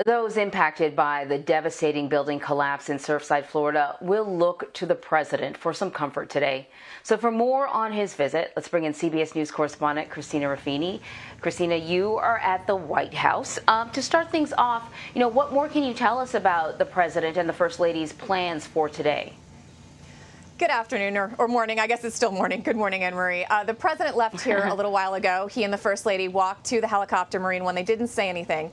Those impacted by the devastating building collapse in Surfside, Florida, will look to the president for some comfort today. So for more on his visit, let's bring in CBS News correspondent Christina Ruffini. Christina, you are at the White House. To start things off, what more can you tell us about the president and the First Lady's plans for today? Good afternoon, or morning. I guess it's still morning. Good morning, Anne-Marie. The president left here a little while ago. He and the First Lady walked to the helicopter Marine One. They didn't say anything.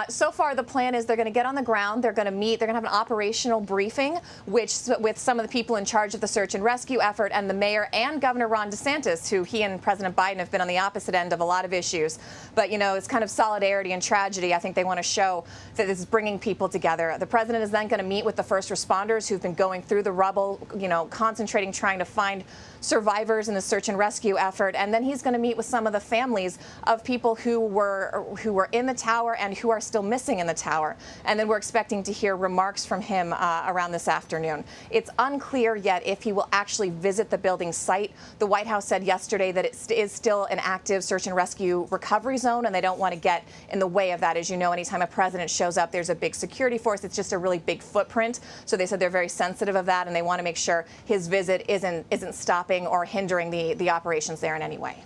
So far, the plan is they're going to get on the ground. They're going to meet. They're going to have an operational briefing, with some of the people in charge of the search and rescue effort, and the mayor and Governor Ron DeSantis, who he and President Biden have been on the opposite end of a lot of issues. But, it's kind of solidarity and tragedy. I think they want to show that this is bringing people together. The president is then going to meet with the first responders who've been going through the rubble, concentrating, trying to find survivors in the search and rescue effort, and then he's going to meet with some of the families of people who were in the tower and who are still missing in the tower. And then we're expecting to hear remarks from him around this afternoon. It's unclear yet if he will actually visit the building site. The White House said yesterday that it is still an active search and rescue recovery zone, and they don't want to get in the way of that. As you know, anytime a president shows up, there's a big security force. It's just a really big footprint. So they said they're very sensitive of that, and they want to make sure his visit isn't stopping or hindering the operations there in any way.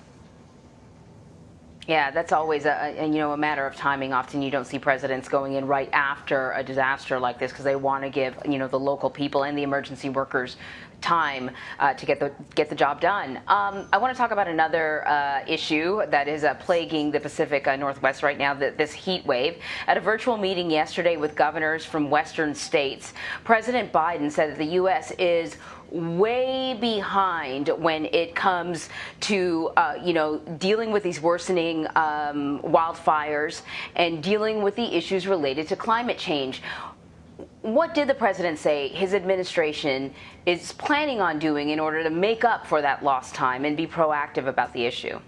Yeah, that's always a matter of timing. Often you don't see presidents going in right after a disaster like this because they want to give the local people and the emergency workers time to get the job done. I want to talk about another issue that is plaguing the Pacific Northwest right now, this heat wave. At a virtual meeting yesterday with governors from western states, President Biden said that the U.S. is way behind when it comes to dealing with these worsening wildfires and dealing with the issues related to climate change. What did the president say his administration is planning on doing in order to make up for that lost time and be proactive about the issue?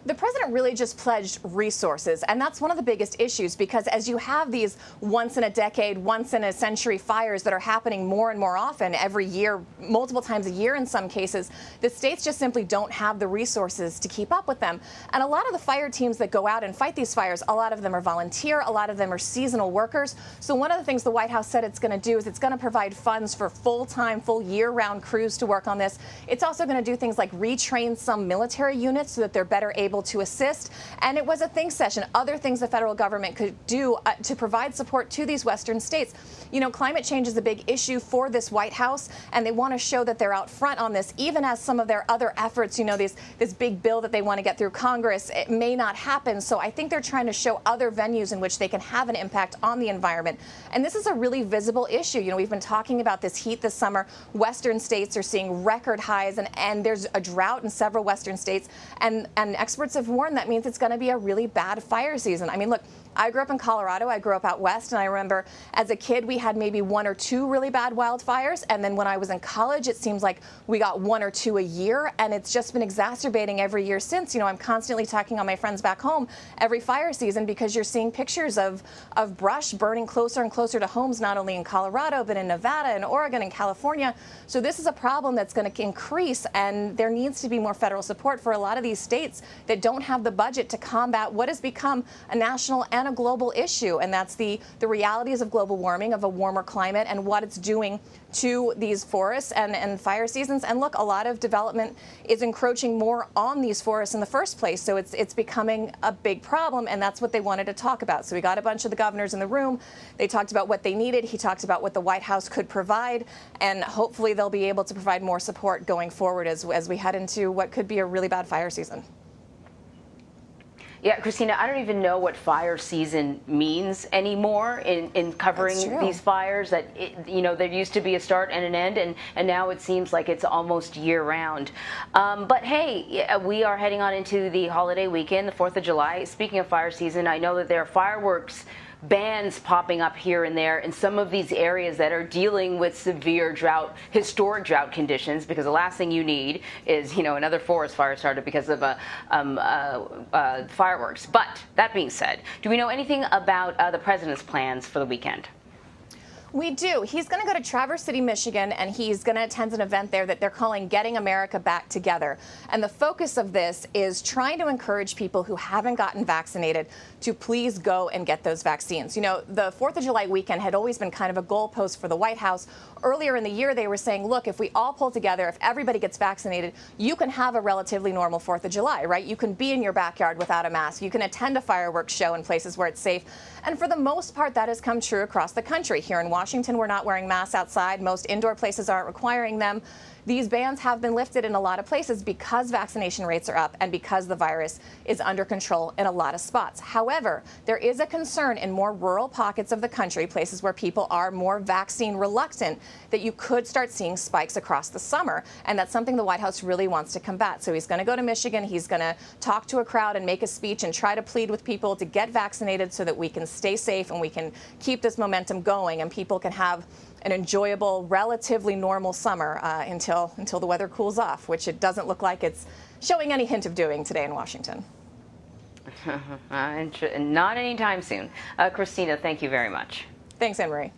The president really just pledged resources, and that's one of the biggest issues, because as you have these once-in-a-decade, once-in-a-century fires that are happening more and more often every year, multiple times a year in some cases, the states just simply don't have the resources to keep up with them. And a lot of the fire teams that go out and fight these fires, a lot of them are volunteer, a lot of them are seasonal workers. So one of the things the White House said it's going to do is it's going to provide funds for full-time, full year-round crews to work on this. It's also going to do things like retrain some military units so that they're better able to assist. And it was a think session, other things the federal government could do to provide support to these western states. Climate change is a big issue for this White House, and they want to show that they're out front on this, even as some of their other efforts, this big bill that they want to get through Congress, it may not happen. So I think they're trying to show other venues in which they can have an impact on the environment. And this is a really visible issue. We've been talking about this heat this summer. Western states are seeing record highs, and there's a drought in several western states, and experts have warned that means it's going to be a really bad fire season. I mean, look, I grew up in Colorado. I grew up out west, and I remember as a kid we had maybe one or two really bad wildfires, and then when I was in college it seems like we got one or two a year, and it's just been exacerbating every year since. I'm constantly talking on my friends back home every fire season because you're seeing pictures of brush burning closer and closer to homes, not only in Colorado but in Nevada and Oregon and California. So this is a problem that's going to increase, and there needs to be more federal support for a lot of these states that don't have the budget to combat what has become a national and a global issue, and that's the realities of global warming, of a warmer climate, and what it's doing to these forests and fire seasons. And look, a lot of development is encroaching more on these forests in the first place, so it's becoming a big problem, and that's what they wanted to talk about. So we got a bunch of the governors in the room. They talked about what they needed. He talked about what the White House could provide, and hopefully they'll be able to provide more support going forward as we head into what could be a really bad fire season. Yeah, Christina, I don't even know what fire season means anymore in covering these fires. That there used to be a start and an end, and now it seems like it's almost year round. But hey, we are heading on into the holiday weekend, the 4th of July. Speaking of fire season, I know that there are fireworks bans popping up here and there in some of these areas that are dealing with severe drought, historic drought conditions, because the last thing you need is, another forest fire started because of fireworks. But that being said, do we know anything about the president's plans for the weekend? We do. He's going to go to Traverse City, Michigan, and he's going to attend an event there that they're calling Getting America Back Together. And the focus of this is trying to encourage people who haven't gotten vaccinated to please go and get those vaccines. You know, the 4th of July weekend had always been kind of a goalpost for the White House. Earlier in the year, they were saying, look, if we all pull together, if everybody gets vaccinated, you can have a relatively normal 4th of July, right? You can be in your backyard without a mask. You can attend a fireworks show in places where it's safe. And for the most part, that has come true across the country. Here in Washington, we're not wearing masks outside. Most indoor places aren't requiring them. These bans have been lifted in a lot of places because vaccination rates are up and because the virus is under control in a lot of spots. However, there is a concern in more rural pockets of the country, places where people are more vaccine reluctant, that you could start seeing spikes across the summer. And that's something the White House really wants to combat. So he's going to go to Michigan. He's going to talk to a crowd and make a speech and try to plead with people to get vaccinated so that we can stay safe and we can keep this momentum going and people can have an enjoyable, relatively normal summer until the weather cools off, which it doesn't look like it's showing any hint of doing today in Washington. Not anytime soon. Christina, thank you very much. Thanks, Anne Marie.